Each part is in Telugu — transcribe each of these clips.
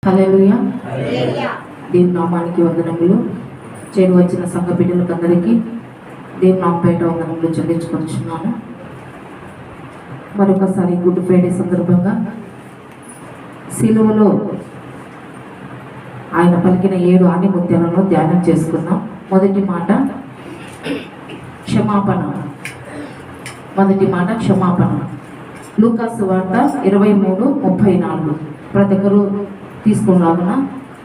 హల్లెలూయా. దేవుని నామానికి వందనములు. చేరు వచ్చిన సంఘ బిడ్డలకందరికీ దేవుని నామపేట వందనములు చెల్లించుకొచ్చున్నాను. మరొకసారి గుడ్ ఫ్రైడే సందర్భంగా సిలువలో ఆయన పలికిన 7 ఆణిముత్యాలను ధ్యానం చేసుకున్నాం. మొదటి మాట క్షమాపణ. లూకాసు వార్త 23:34. ప్రతి ఒక్కరు తీసుకున్నాగున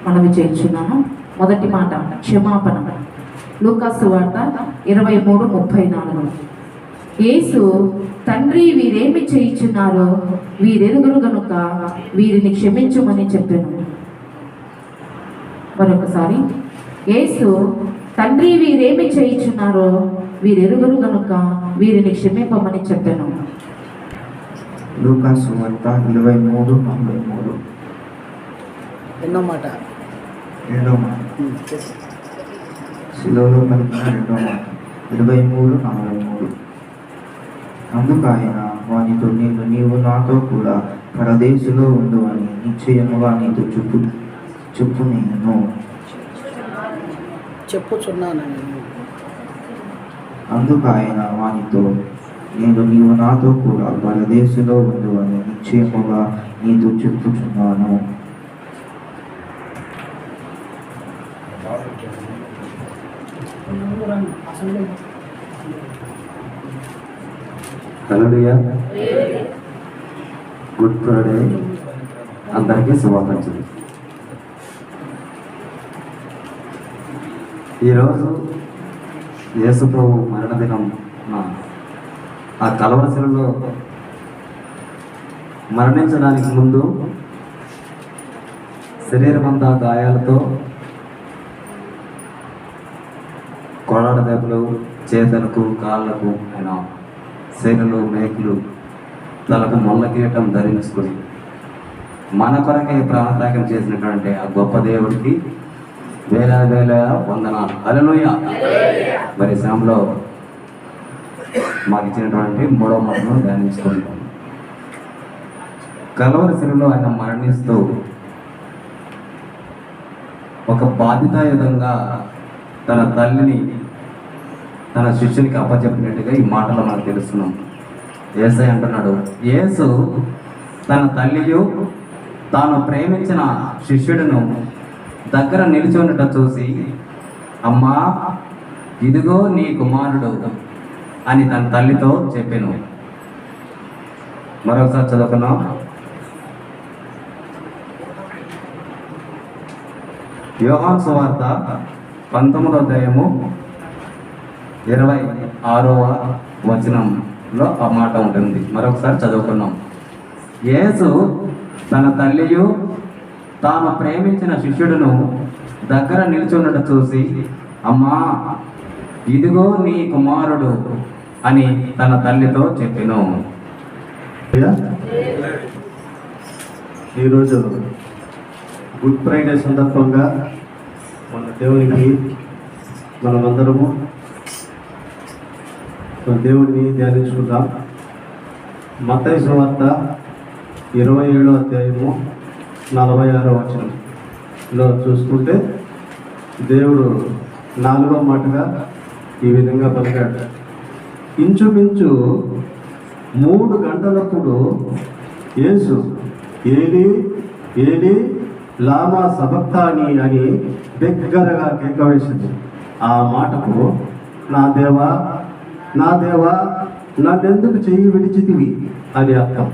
మనవి చేయించున్నాను. మొదటి మాట క్షమాపణ. లూకాసు వార్త 23:34. యేసు, తండ్రి, వీరేమి చేయించున్నారో వీరెరుగురు గనుక వీరిని క్షమించమని చెప్పాను. మరొకసారి, యేసు, తండ్రి, వీరేమి చేయించున్నారో వీరెరుగురు గనుక వీరిని క్షమింపమని చెప్పాను. లూకాసు వార్త 23:43. రెండో మాట శిలువలో పలికిన రెండో మాట 23:43. అందుకు ఆయన వానితో, నీవు నాతో కూడా పరదేశులో ఉండు అని నిశ్చయముగా నీతో చెప్పుచున్నాను. అందుకు ఆయన వానితో, నీవు నాతో కూడా పరదేశులో ఉండు అని నిశ్చయముగా నీతో చెప్పుచున్నాను. హల్లెలూయా. గుడ్ ఫ్రైడే అందరికీ శుభాకాంక్షలు. ఈరోజు యేసు ప్రభు మరణ దినం. ఆ కలవరశిలలో మరణించడానికి ముందు శరీరమంతా గాయాలతో, కొరడ దెబ్బలు చేతులకు కాళ్ళకు, ఆయన శరీరంలో మేకులు, తలకు మొల్ల కిరీటం ధరించుకొని మన కొరకే ప్రాణత్యాగం చేసినటువంటి ఆ గొప్ప దేవుడికి వేల వేల వందనాలు. హల్లెలూయా. మరి శ్రమలో మాకు ఇచ్చినటువంటి 3వ మాటను ధ్యానించుకుంటాం. కలవరి శిలువలో ఆయన మరణిస్తూ ఒక బాధ్యతాయుతంగా తన తల్లిని తన శిష్యునికి అప్పచెప్పినట్టుగా ఈ మాటలో మనకు తెలుస్తున్నాం. యేసయ్య అంటున్నాడు, యేసు తన తల్లియు తాను ప్రేమించిన శిష్యుడును దగ్గర నిలిచి ఉండటం చూసి, అమ్మా, ఇదిగో నీ కుమారుడు అని తన తల్లితో చెప్పాను. మరొకసారి చదువుకున్నాం. యోహాను సువార్త 19వ అధ్యాయము 26వ వచనంలో ఆ మాట ఉంటుంది. మరొకసారి చదువుకున్నాం. యేసు తన తల్లియు తాను ప్రేమించిన శిష్యుడును దగ్గర నిల్చుండటం చూసి, అమ్మా, ఇదిగో నీ కుమారుడు అని తన తల్లితో చెప్పెను. ఈరోజు గుడ్ ఫ్రైడే సందర్భంగా మన దేవునికి మనమందరము దేవుడిని ధ్యానించుకుందాం. మత్తయి సువార్త 27వ అధ్యాయము 46వ వచనంలో చూసుకుంటే దేవుడు 4వ మాటగా ఈ విధంగా పలికాడు. ఇంచుమించు 3 గంటలప్పుడు యేసు, ఏలీ ఏలీ లామా సబక్తాని అని దగ్గరగా కేక వేసింది. ఆ మాటకు, నా దేవా నా దేవా నన్నెందుకు చెయ్యి విడిచితివి అని అర్థం.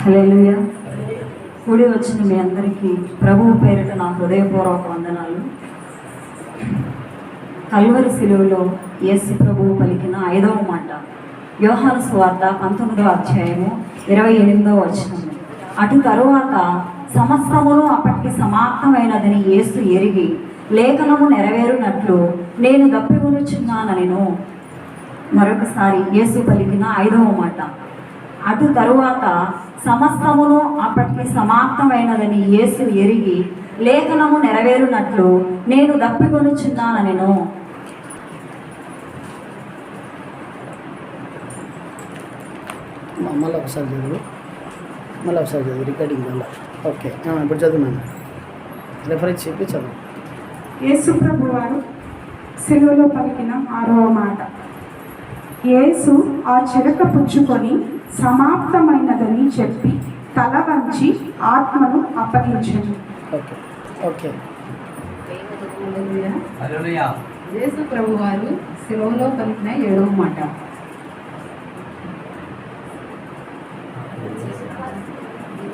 హల్లెలూయా. కూడి వచ్చిన మీ అందరికీ ప్రభువు పేరిట నా హృదయపూర్వక వందనాలు. కల్వరి శిలువలో యేసు ప్రభువు పలికిన 5వ మాట యోహాను సువార్త 19వ అధ్యాయము 28వ వచనం. అటు తరువాత సమస్తమును అప్పటికి సమాప్తమైనదని యేసు ఎరిగి లేఖనము నెరవేరునట్లు నేను దప్పికొనుచున్నానెను. మరొకసారి యేసు పలికిన 5వ మాట అటు తరువాత సమస్తమును అప్పటికి సమాప్తమైనదని యేసు ఎరిగి లేఖనము నెరవేరునట్లు నేను దప్పికొనుచున్నానెను. మళ్ళీ ఒకసారి చదువు. మళ్ళీ ఒకసారి చదువు రికార్డింగ్ మళ్ళీ. ఓకే ఇప్పుడు చదువున్నాను. రెఫరెన్స్ చెప్పి చదువు. యేసు ప్రభు వారు సిలువలో పలికిన 6వ మాట. యేసు ఆ చిరక పుచ్చుకొని సమాప్తమైనదని చెప్పి తల వంచి ఆత్మను అప్పగించెను. ఓకే ఓకే యేసు ప్రభు వారు శిలువలో పలికిన 7వ మాట.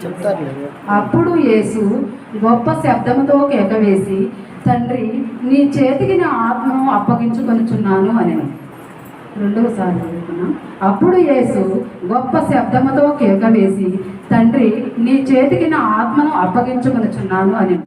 చెప్తారు లేదు. అప్పుడు యేసు గొప్ప శబ్దముతో కేకవేసి, తండ్రి, నీ చేతికి నా ఆత్మను అప్పగించుకొనుచున్నాను అని. రెండవసారి చదువుకున్నాం. అప్పుడు యేసు గొప్ప శబ్దముతో కేకవేసి, తండ్రి, నీ చేతికి నా ఆత్మను అప్పగించుకొనుచున్నాను అని.